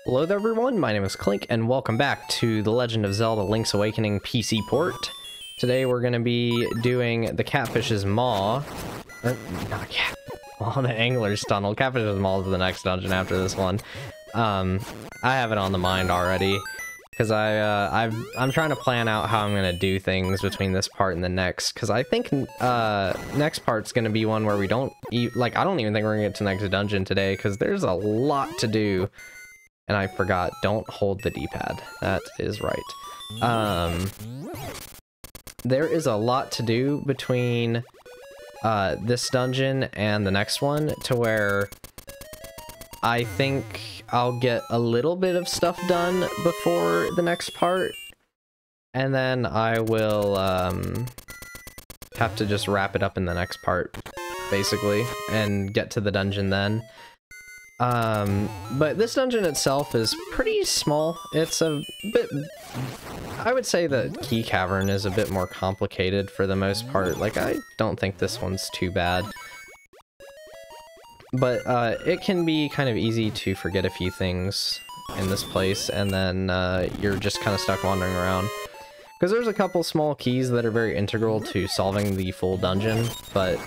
Hello there everyone, my name is Clink and welcome back to The Legend of Zelda Link's Awakening PC port. Today we're going to be doing the Catfish's Maw, or not Cat, Maw, the Angler's Tunnel. Catfish's Maw is the next dungeon after this one. I have it on the mind already, because I'm trying to plan out how I'm going to do things between this part and the next, because I think next part's going to be one where we don't, I don't even think we're going to get to the next dungeon today, because there's a lot to do. And I forgot, don't hold the D-pad. That is right. There is a lot to do between this dungeon and the next one, to where I think I'll get a little bit of stuff done before the next part. And then I will have to just wrap it up in the next part, basically, and get to the dungeon then. But this dungeon itself is pretty small. It's a bit, I would say that Key Cavern is a bit more complicated for the most part. Like, I don't think this one's too bad. But, it can be kind of easy to forget a few things in this place, and then, you're just kind of stuck wandering around. Because there's a couple small keys that are very integral to solving the full dungeon, but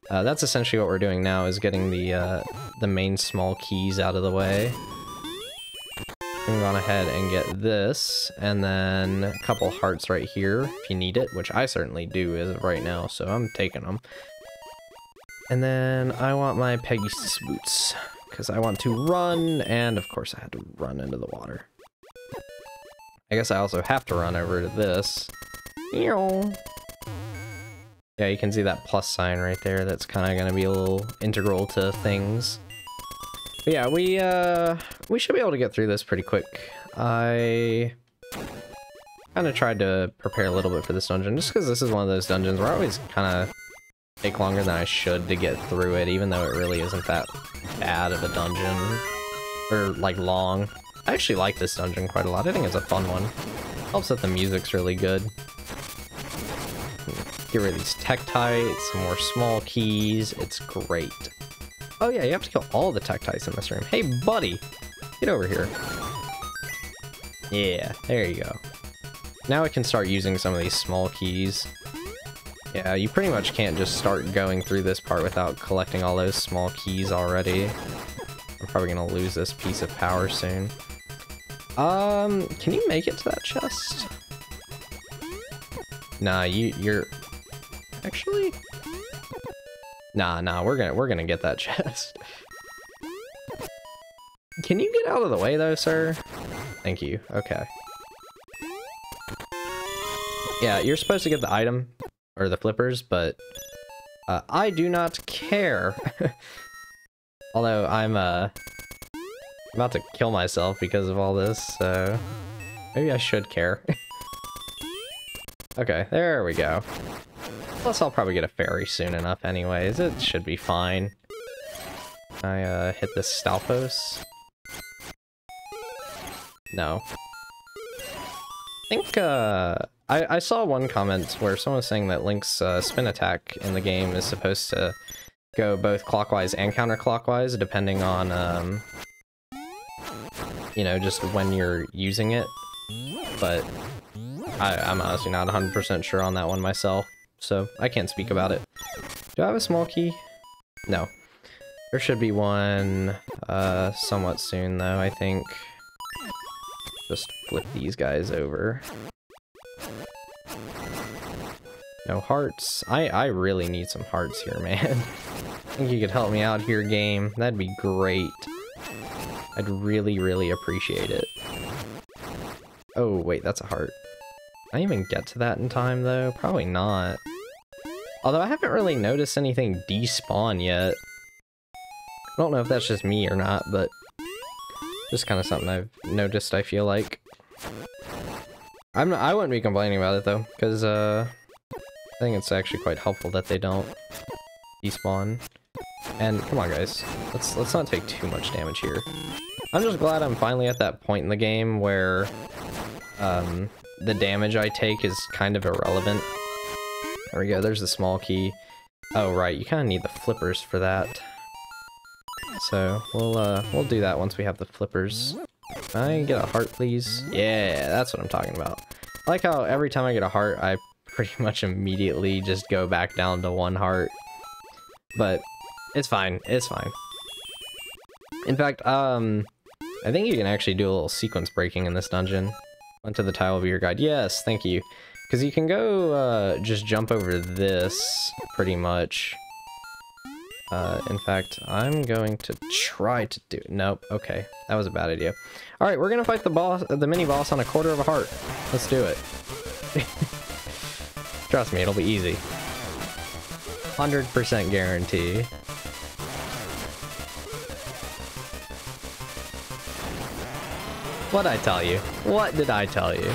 that's essentially what we're doing now, is getting the main small keys out of the way. I'm going ahead and get this, and then a couple hearts right here if you need it, which I certainly do as of right now, so I'm taking them. And then I want my Pegasus boots, because I want to run, and of course I had to run into the water. I guess I also have to run over to this. Yeah, you can see that plus sign right there. That's kind of going to be a little integral to things. But yeah, we should be able to get through this pretty quick. I kind of tried to prepare a little bit for this dungeon, just because this is one of those dungeons where I always kind of take longer than I should to get through it, even though it really isn't that bad of a dungeon, or like long. I actually like this dungeon quite a lot. I think it's a fun one. Helps that the music's really good. Get rid of these Tektites, some more small keys. It's great. Oh yeah, you have to kill all the Tektites in this room. Hey buddy, get over here. Yeah, there you go. Now I can start using some of these small keys. Yeah, you pretty much can't just start going through this part without collecting all those small keys already. I'm probably gonna lose this piece of power soon. Can you make it to that chest? Nah, you're... Actually? Nah, we're gonna get that chest. Can you get out of the way though, sir? Thank you. Okay. Yeah, you're supposed to get the item, or the flippers, but I do not care. Although I'm about to kill myself because of all this, so maybe I should care. Okay, there we go. Plus, I'll probably get a fairy soon enough anyways. It should be fine. I hit this Stalfos. No. I think, I saw one comment where someone was saying that Link's spin attack in the game is supposed to go both clockwise and counterclockwise, depending on, you know, just when you're using it. But I'm honestly not 100% sure on that one myself, so I can't speak about it. Do I have a small key? No. There should be one somewhat soon, though, I think. Just flip these guys over. No hearts. I really need some hearts here, man. I think you could help me out here, game. That'd be great. I'd really, really appreciate it. Oh, wait, that's a heart. Can I even get to that in time, though? Probably not. Although I haven't really noticed anything despawn yet. I don't know if that's just me or not, but just kind of something I've noticed, I feel like. I wouldn't be complaining about it, though, because I think it's actually quite helpful that they don't despawn. And come on, guys, let's not take too much damage here. I'm just glad I'm finally at that point in the game where the damage I take is kind of irrelevant. There we go, there's the small key. Oh right, you kind of need the flippers for that. So we'll do that once we have the flippers. Can I get a heart, please? Yeah, that's what I'm talking about. I like how every time I get a heart, I pretty much immediately just go back down to 1 heart. But it's fine. It's fine. In fact, I think you can actually do a little sequence breaking in this dungeon. Onto the tile of your guide. Yes, thank you. Because you can go just jump over this pretty much. In fact, I'm going to try to do... Nope, okay. That was a bad idea. Alright, we're gonna fight the boss, the mini-boss on a quarter of a heart. Let's do it. Trust me, it'll be easy. 100% guarantee. What'd I tell you? What did I tell you?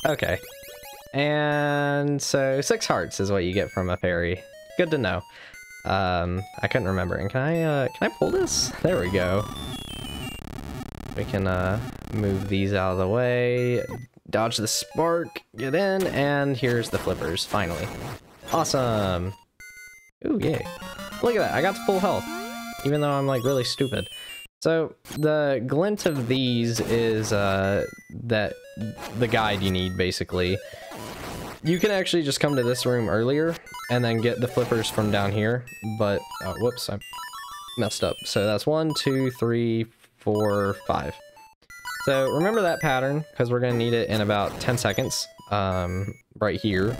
Okay. And so 6 hearts is what you get from a fairy. Good to know. I couldn't remember. And can I pull this? There we go. We can move these out of the way, dodge the spark, get in, and here's the flippers, finally. Awesome! Ooh, yay. Look at that, I got to full health, even though I'm like really stupid. So, the glint of these is that the guide you need, basically. You can actually just come to this room earlier, and then get the flippers from down here, but, oh, whoops, I messed up. So that's 1, 2, 3, 4, 5. So remember that pattern, because we're going to need it in about 10 seconds, right here.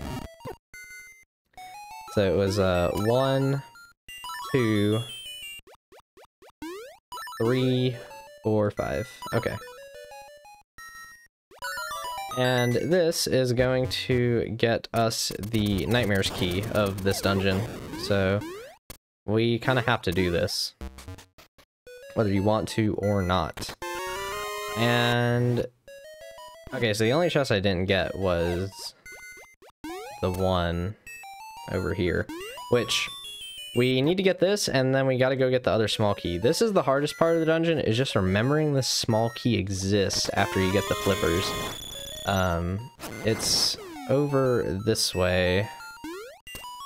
So it was 1, 2, 3, 4, 5. Okay. And this is going to get us the Nightmares key of this dungeon. So we kind of have to do this, whether you want to or not. And okay, so the only chest I didn't get was the one over here, which we need to get this, and then we got to go get the other small key. This is the hardest part of the dungeon, is just remembering this small key exists after you get the flippers. It's over this way,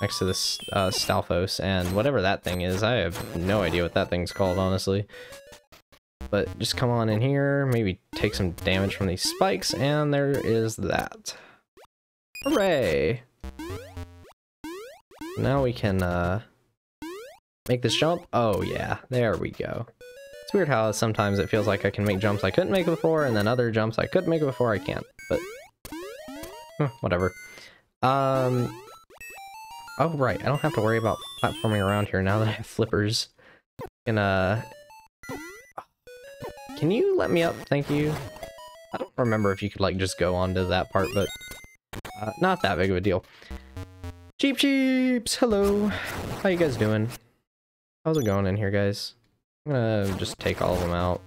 next to this Stalfos, and whatever that thing is, I have no idea what that thing's called, honestly. But just come on in here, maybe take some damage from these spikes, and there is that. Hooray! Now we can make this jump. Oh yeah, there we go. It's weird how sometimes it feels like I can make jumps I couldn't make before, and then other jumps I could make before I can't, but whatever. Oh right, I don't have to worry about platforming around here now that I have flippers. Can you let me up? Thank you. I don't remember if you could like just go onto that part, but not that big of a deal. Cheep Cheeps, hello. How you guys doing? How's it going in here, guys? I'm gonna just take all of them out.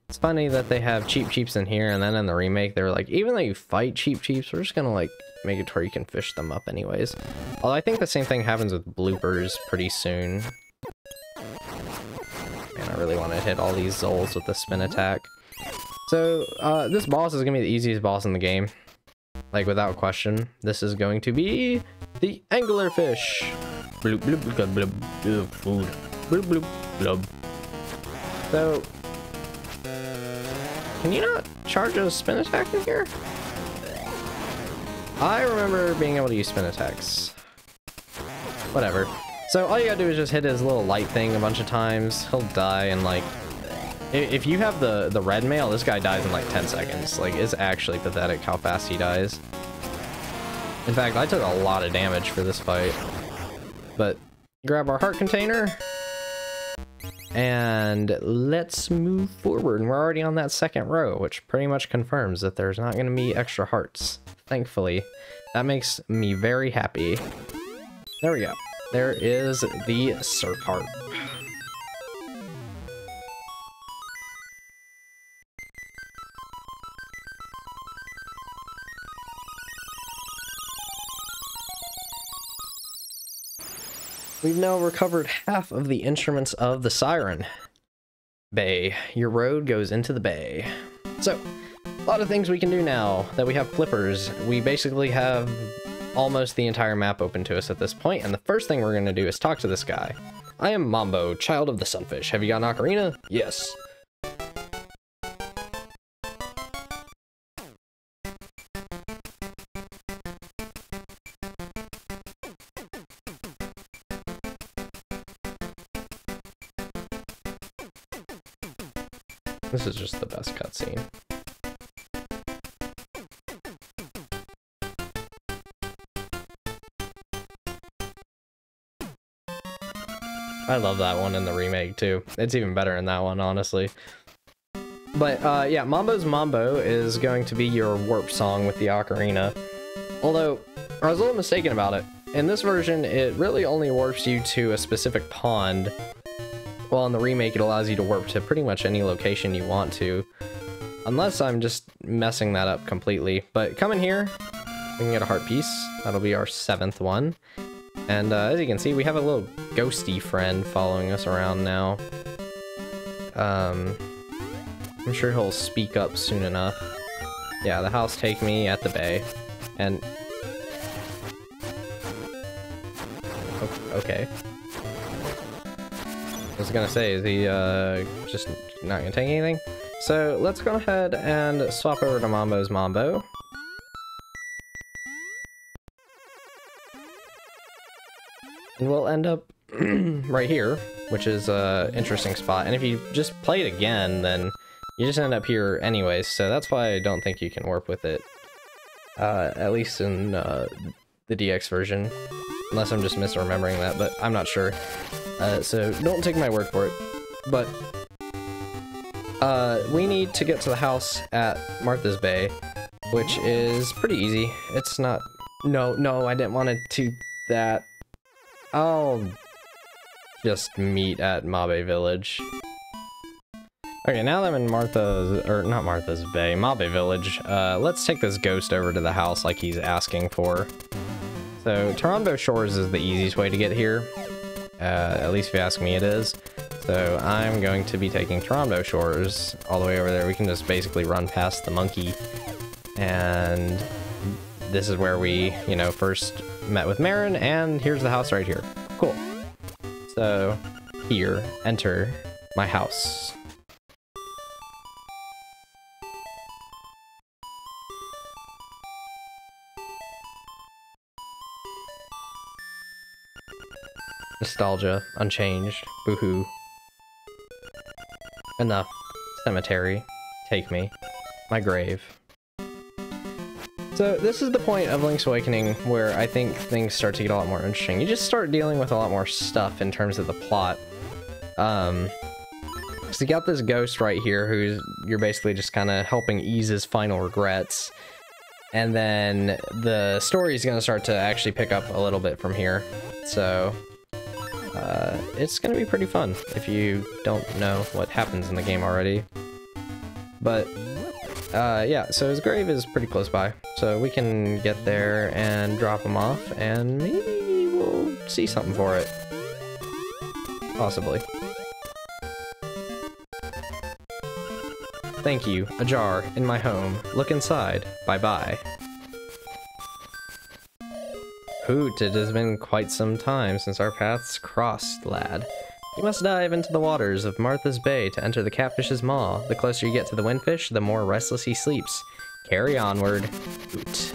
It's funny that they have Cheep Cheeps in here, and then in the remake they were like, even though you fight Cheep Cheeps, we're just gonna like make it to where you can fish them up anyways. Although I think the same thing happens with bloopers pretty soon. Man, I really want to hit all these Zols with the spin attack. So, this boss is gonna be the easiest boss in the game. Like, without question. This is going to be the anglerfish. Bloop, bloop, bloop, bloop, bloop, food. Bloop, bloop, bloop. So, can you not charge a spin attack in here? I remember being able to use spin attacks. Whatever. So all you gotta do is just hit his little light thing a bunch of times. He'll die in like... If you have the red mail, this guy dies in like 10 seconds. Like, it's actually pathetic how fast he dies. In fact, I took a lot of damage for this fight. But grab our heart container. And let's move forward. And we're already on that second row, which pretty much confirms that there's not going to be extra hearts. Thankfully. That makes me very happy. There we go. There is the Surf Heart. We've now recovered half of the instruments of the Siren Bay. Your road goes into the bay. So, a lot of things we can do now that we have flippers. We basically have almost the entire map open to us at this point, and the first thing we're going to do is talk to this guy. I am Mambo, child of the sunfish. Have you got an ocarina? Yes. This is just the best cutscene. I love that one in the remake too. It's even better in that one, honestly. But yeah, Mambo's Mambo is going to be your warp song with the ocarina. Although, I was a little mistaken about it. In this version, it really only warps you to a specific pond. While in the remake, it allows you to warp to pretty much any location you want to. Unless I'm just messing that up completely. But come in here, we can get a heart piece. That'll be our 7th one. And as you can see, we have a little ghosty friend following us around now. I'm sure he'll speak up soon enough. Yeah, the house take me at the bay. And... okay. I was gonna say, is he just not gonna take anything? So let's go ahead and swap over to Mambo's Mambo. And we'll end up right here, which is an interesting spot. And if you just play it again, then you just end up here anyways. So that's why I don't think you can warp with it. At least in the DX version. Unless I'm just misremembering that, but I'm not sure. So don't take my word for it. But we need to get to the house at Martha's Bay, which is pretty easy. It's not... No, I didn't want to do that. I'll just meet at Mabe Village. Okay, now that I'm in Martha's... or not Martha's Bay, Mabe Village, let's take this ghost over to the house like he's asking for. So, Toronto Shores is the easiest way to get here. At least if you ask me, it is. So, I'm going to be taking Toronto Shores all the way over there. We can just basically run past the monkey. And this is where we, you know, first met with Marin, and here's the house right here. Cool. So, here, enter my house. Nostalgia, unchanged, boohoo. Enough. Cemetery, take me. My grave. So this is the point of Link's Awakening where I think things start to get a lot more interesting. You just start dealing with a lot more stuff in terms of the plot. So you got this ghost right here who's you're basically just kind of helping ease his final regrets. And then the story is going to start to actually pick up a little bit from here. So it's going to be pretty fun if you don't know what happens in the game already. But yeah, so his grave is pretty close by, so we can get there and drop him off, and maybe we'll see something for it. Possibly. Thank you. A jar in my home. Look inside. Bye-bye. Hoot, it has been quite some time since our paths crossed, lad. You must dive into the waters of Martha's Bay to enter the catfish's maw. The closer you get to the windfish, the more restless he sleeps. Carry onward. Hoot.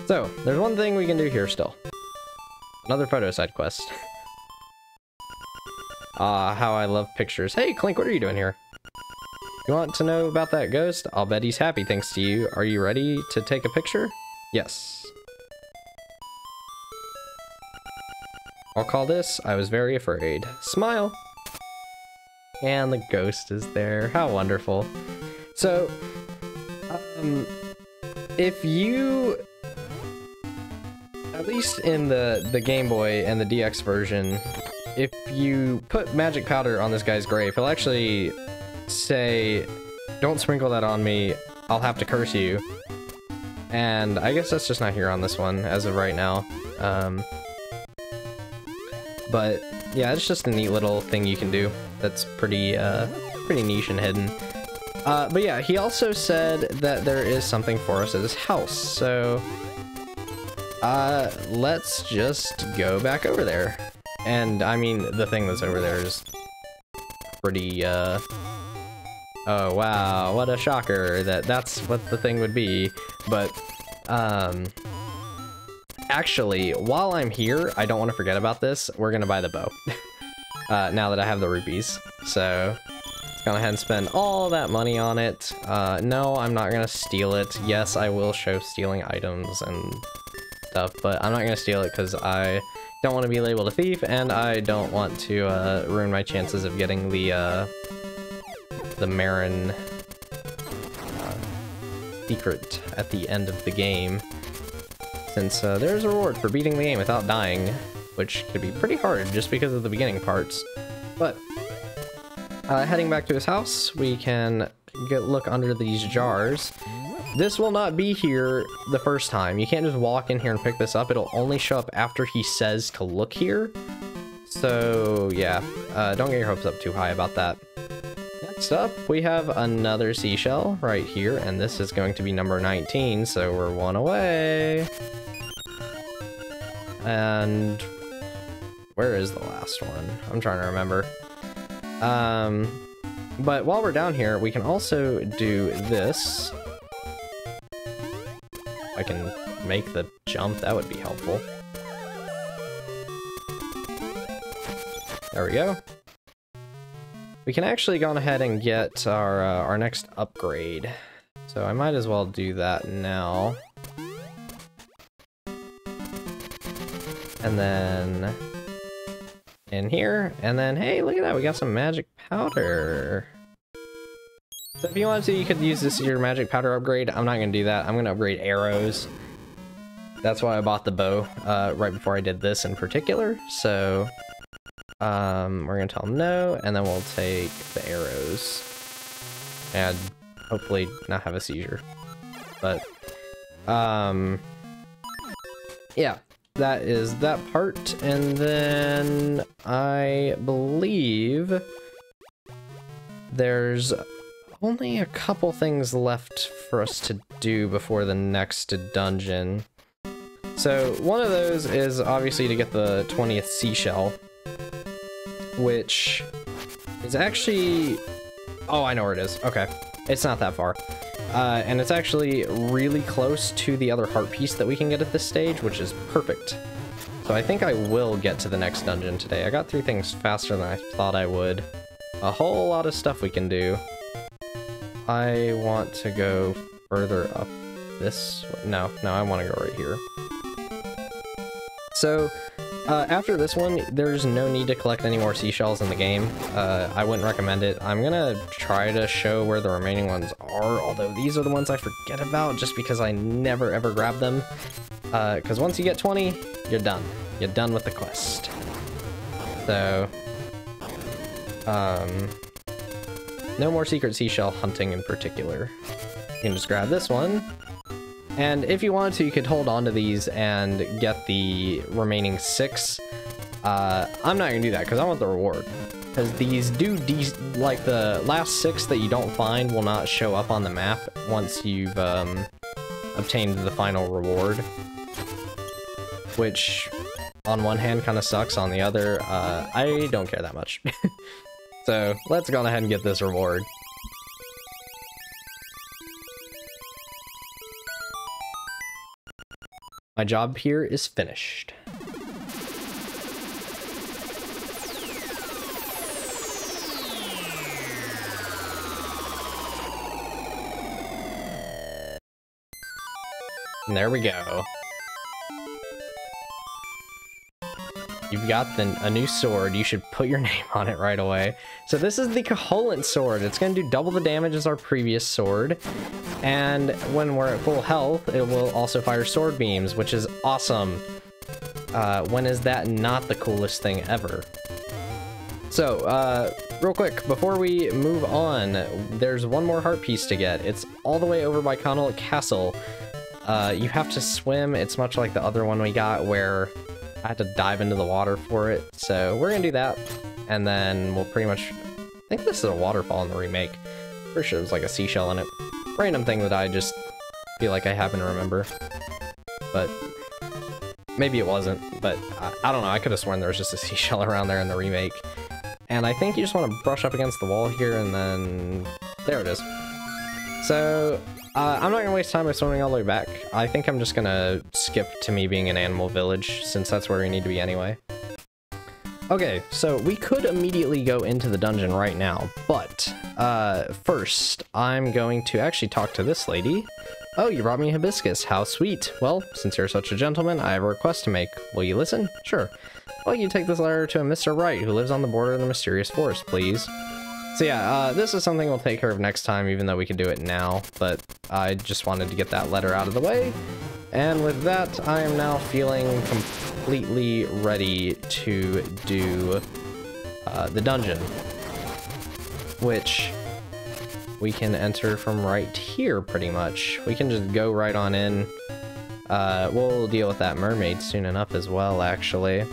So, there's one thing we can do here still. Another photo side quest. Ah, how I love pictures. Hey, Clink, what are you doing here? You want to know about that ghost? I'll bet he's happy thanks to you. Are you ready to take a picture? Yes. I'll call this, I was very afraid. Smile! And the ghost is there. How wonderful. So, if you... at least in the Game Boy and the DX version, if you put magic powder on this guy's grave, he'll actually say, don't sprinkle that on me, I'll have to curse you. And I guess that's just not here on this one, as of right now. But yeah, it's just a neat little thing you can do that's pretty pretty niche and hidden. But yeah, he also said that there is something for us at his house, so let's just go back over there. And I mean, the thing that's over there is pretty oh wow, what a shocker that that's what the thing would be. But actually, while I'm here, I don't want to forget about this. We're gonna buy the bow. Now that I have the rupees. So, Let's go ahead and spend all that money on it. No, I'm not gonna steal it. Yes, I will show stealing items and stuff, but I'm not gonna steal it because I don't want to be labeled a thief, and I don't want to ruin my chances of getting the Marin secret at the end of the game, since there's a reward for beating the game without dying, which could be pretty hard just because of the beginning parts. But heading back to his house, we can look under these jars. This will not be here the first time. You can't just walk in here and pick this up. It'll only show up after he says to look here. So yeah, don't get your hopes up too high about that. Next up, we have another seashell right here, and this is going to be number 19, so we're one away. And where is the last one? I'm trying to remember. But while we're down here, we can also do this. If I can make the jump, that would be helpful. There we go. We can actually go ahead and get our next upgrade. So I might as well do that now. And then in here, and then hey, look at that, we got some magic powder. So if you wanted to, you could use this as your magic powder upgrade. I'm not gonna do that. I'm gonna upgrade arrows. That's why I bought the bow right before I did this in particular. So we're gonna tell him no, and then we'll take the arrows and hopefully not have a seizure. But yeah, that is that part. And then I believe there's only a couple things left for us to do before the next dungeon. So one of those is obviously to get the 20th seashell, which is actually, oh, I know where it is. Okay, it's not that far. And it's actually really close to the other heart piece that we can get at this stage, which is perfect. So I think I will get to the next dungeon today. I got through things faster than I thought I would. A whole lot of stuff we can do. I want to go further up this way. No, I want to go right here. So after this one, there's no need to collect any more seashells in the game. I wouldn't recommend it. I'm gonna try to show where the remaining ones are, although these are the ones I forget about just because I never ever grab them. Because once you get 20, you're done. You're done with the quest. So, no more secret seashell hunting in particular. You can just grab this one. And if you wanted to, you could hold on to these and get the remaining 6. I'm not gonna do that because I want the reward. Because these like the last 6 that you don't find will not show up on the map once you've obtained the final reward. Which, on one hand, kind of sucks. On the other, I don't care that much. So let's go ahead and get this reward. My job here is finished. And there we go. You've got a new sword. You should put your name on it right away. So this is the Koholint sword. It's going to do double the damage as our previous sword. And when we're at full health, it will also fire sword beams, which is awesome. When is that not the coolest thing ever? So, real quick, before we move on, there's one more heart piece to get. It's all the way over by Connaught Castle. You have to swim. It's much like the other one we got where I had to dive into the water for it. So we're gonna do that, and then we'll pretty much, I think this is a waterfall in the remake. Pretty sure there's like a seashell in it. Random thing that I just feel like I happen to remember. But maybe it wasn't, but I don't know. I could have sworn there was just a seashell around there in the remake. And I think you just want to brush up against the wall here, and then there it is. So I'm not gonna waste time by swimming all the way back. I think I'm just gonna skip to me being in Animal Village, since that's where we need to be anyway. Okay, so we could immediately go into the dungeon right now, but first I'm going to actually talk to this lady. Oh, you brought me hibiscus. How sweet. Well, since you're such a gentleman, I have a request to make. Will you listen? Sure. Well, you take this letter to a Mr. Wright, who lives on the border of the mysterious forest, please. So yeah, this is something we'll take care of next time, even though we can do it now, but I just wanted to get that letter out of the way. And with that, I am now feeling completely ready to do the dungeon, which we can enter from right here, pretty much. We can just go right on in. We'll deal with that mermaid soon enough as well, actually.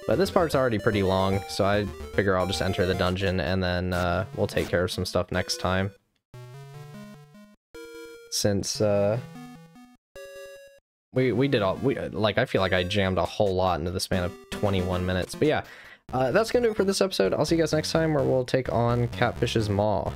But this part's already pretty long, so I figure I'll just enter the dungeon and then we'll take care of some stuff next time. Since we did all, I feel like I jammed a whole lot into the span of 21 minutes. But yeah, that's gonna do it for this episode. I'll see you guys next time where we'll take on Catfish's Maw.